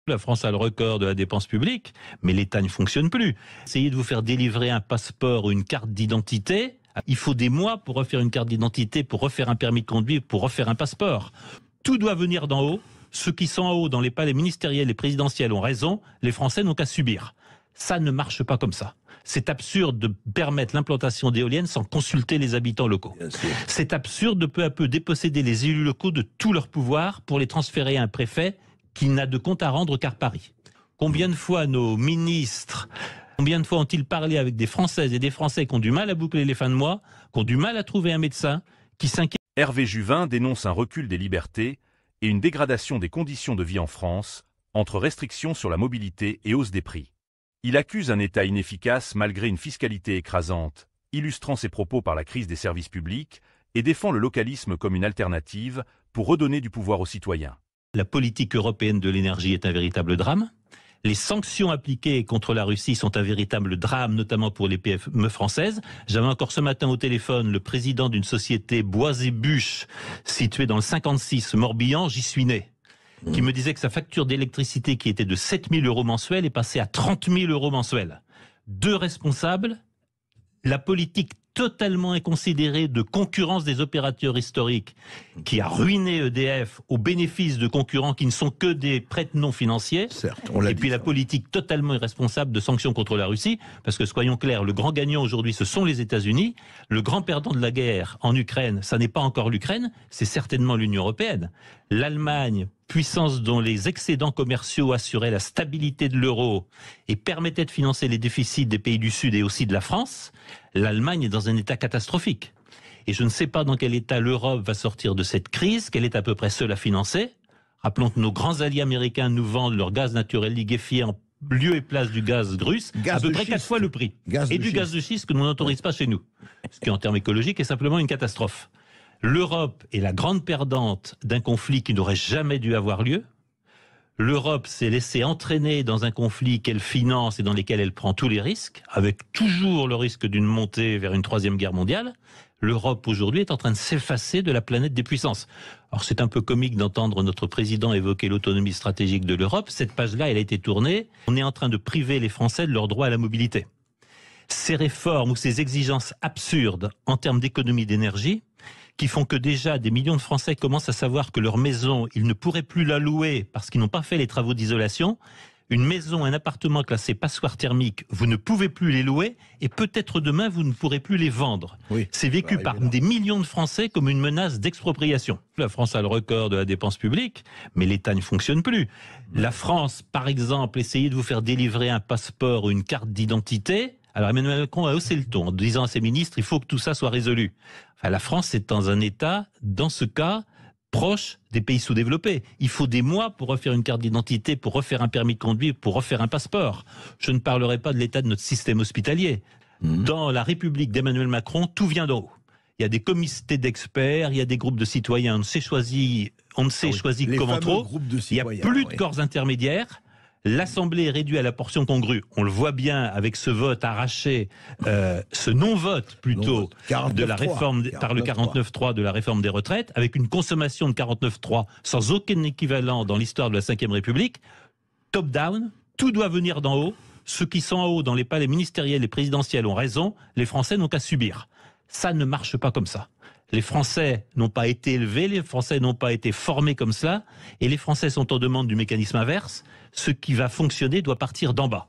La France a le record de la dépense publique, mais l'État ne fonctionne plus. Essayez de vous faire délivrer un passeport ou une carte d'identité. Il faut des mois pour refaire une carte d'identité, pour refaire un permis de conduire, pour refaire un passeport. Tout doit venir d'en haut. Ceux qui sont en haut dans les palais ministériels et présidentiels ont raison. Les Français n'ont qu'à subir. Ça ne marche pas comme ça. C'est absurde de permettre l'implantation d'éoliennes sans consulter les habitants locaux. C'est absurde de peu à peu déposséder les élus locaux de tout leur pouvoir pour les transférer à un préfet qui n'a de compte à rendre qu'à Paris. Combien de fois nos ministres, combien de fois ont-ils parlé avec des Françaises et des Français qui ont du mal à boucler les fins de mois, qui ont du mal à trouver un médecin, qui s'inquiètent. Hervé Juvin dénonce un recul des libertés et une dégradation des conditions de vie en France, entre restrictions sur la mobilité et hausse des prix. Il accuse un État inefficace malgré une fiscalité écrasante, illustrant ses propos par la crise des services publics, et défend le localisme comme une alternative pour redonner du pouvoir aux citoyens. La politique européenne de l'énergie est un véritable drame. Les sanctions appliquées contre la Russie sont un véritable drame, notamment pour les PME françaises. J'avais encore ce matin au téléphone le président d'une société Bois et Bûches, située dans le 56 Morbihan, j'y suis né, qui me disait que sa facture d'électricité, qui était de 7 000 € mensuels, est passée à 30 000 € mensuels. Deux responsables, la politique totalement inconsidérée de concurrence des opérateurs historiques qui a ruiné EDF au bénéfice de concurrents qui ne sont que des prêtres non financiers. Certes, et puis la politique totalement irresponsable de sanctions contre la Russie, parce que soyons clairs, le grand gagnant aujourd'hui, ce sont les États-Unis. Le grand perdant de la guerre en Ukraine, ça n'est pas encore l'Ukraine, c'est certainement l'Union européenne. L'Allemagne, puissance dont les excédents commerciaux assuraient la stabilité de l'euro et permettaient de financer les déficits des pays du Sud et aussi de la France, l'Allemagne est dans un état catastrophique. Et je ne sais pas dans quel état l'Europe va sortir de cette crise, qu'elle est à peu près seule à financer. Rappelons que nos grands alliés américains nous vendent leur gaz naturel liquéfié en lieu et place du gaz russe, à peu près 4 fois le prix. Et du gaz de schiste que nous n'autorise pas chez nous. Ce qui en termes écologiques est simplement une catastrophe. L'Europe est la grande perdante d'un conflit qui n'aurait jamais dû avoir lieu. L'Europe s'est laissée entraîner dans un conflit qu'elle finance et dans lequel elle prend tous les risques, avec toujours le risque d'une montée vers une troisième guerre mondiale. L'Europe aujourd'hui est en train de s'effacer de la planète des puissances. Alors c'est un peu comique d'entendre notre président évoquer l'autonomie stratégique de l'Europe. Cette page-là, elle a été tournée. On est en train de priver les Français de leur droit à la mobilité. Ces réformes ou ces exigences absurdes en termes d'économie d'énergie, qui font que déjà des millions de Français commencent à savoir que leur maison, ils ne pourraient plus la louer parce qu'ils n'ont pas fait les travaux d'isolation. Une maison, un appartement classé passoire thermique, vous ne pouvez plus les louer et peut-être demain, vous ne pourrez plus les vendre. Oui, c'est vécu par des millions de Français comme une menace d'expropriation. La France a le record de la dépense publique, mais l'État ne fonctionne plus. La France, par exemple, essayait de vous faire délivrer un passeport ou une carte d'identité. Alors Emmanuel Macron a haussé le ton en disant à ses ministres, il faut que tout ça soit résolu. Enfin, la France est dans un état, dans ce cas, proche des pays sous-développés. Il faut des mois pour refaire une carte d'identité, pour refaire un permis de conduire, pour refaire un passeport. Je ne parlerai pas de l'état de notre système hospitalier. Dans la République d'Emmanuel Macron, tout vient d'en haut. Il y a des comités d'experts, il y a des groupes de citoyens, on ne sait choisir comment trop. Il n'y a plus de corps intermédiaires. L'Assemblée est réduite à la portion congrue. On le voit bien avec ce vote arraché, ce non-vote plutôt, de la réforme par le 49.3 de la réforme des retraites, avec une consommation de 49.3 sans aucun équivalent dans l'histoire de la Ve République. Top-down, tout doit venir d'en haut. Ceux qui sont en haut dans les palais ministériels et présidentiels ont raison. Les Français n'ont qu'à subir. Ça ne marche pas comme ça. Les Français n'ont pas été élevés, les Français n'ont pas été formés comme cela, et les Français sont en demande du mécanisme inverse. Ce qui va fonctionner doit partir d'en bas.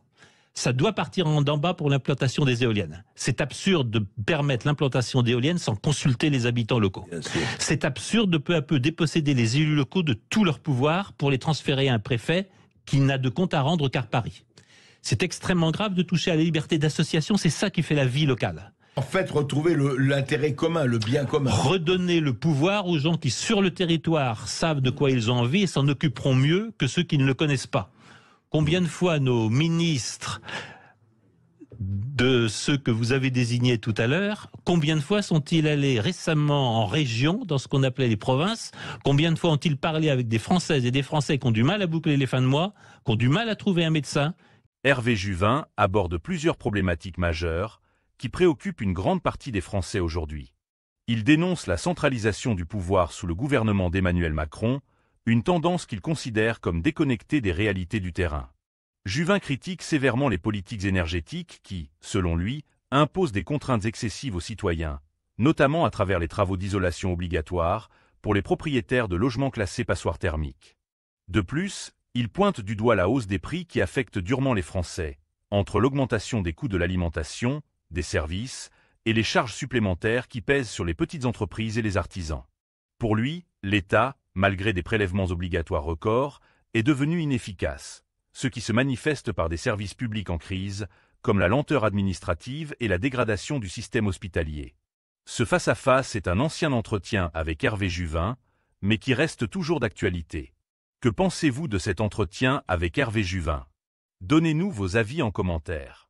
Ça doit partir d'en bas pour l'implantation des éoliennes. C'est absurde de permettre l'implantation d'éoliennes sans consulter les habitants locaux. C'est absurde de peu à peu déposséder les élus locaux de tout leur pouvoir pour les transférer à un préfet qui n'a de compte à rendre qu'à Paris. C'est extrêmement grave de toucher à la liberté d'association, c'est ça qui fait la vie locale. En fait, retrouver l'intérêt commun, le bien commun. Redonner le pouvoir aux gens qui, sur le territoire, savent de quoi ils ont envie et s'en occuperont mieux que ceux qui ne le connaissent pas. Combien de fois nos ministres, de ceux que vous avez désignés tout à l'heure, combien de fois sont-ils allés récemment en région, dans ce qu'on appelait les provinces? Combien de fois ont-ils parlé avec des Françaises et des Français qui ont du mal à boucler les fins de mois, qui ont du mal à trouver un médecin? Hervé Juvin aborde plusieurs problématiques majeures qui préoccupe une grande partie des Français aujourd'hui. Il dénonce la centralisation du pouvoir sous le gouvernement d'Emmanuel Macron, une tendance qu'il considère comme déconnectée des réalités du terrain. Juvin critique sévèrement les politiques énergétiques qui, selon lui, imposent des contraintes excessives aux citoyens, notamment à travers les travaux d'isolation obligatoires pour les propriétaires de logements classés passoires thermiques. De plus, il pointe du doigt la hausse des prix qui affecte durement les Français, entre l'augmentation des coûts de l'alimentation, des services et les charges supplémentaires qui pèsent sur les petites entreprises et les artisans. Pour lui, l'État, malgré des prélèvements obligatoires records, est devenu inefficace, ce qui se manifeste par des services publics en crise, comme la lenteur administrative et la dégradation du système hospitalier. Ce face-à-face est un ancien entretien avec Hervé Juvin, mais qui reste toujours d'actualité. Que pensez-vous de cet entretien avec Hervé Juvin? Donnez-nous vos avis en commentaire.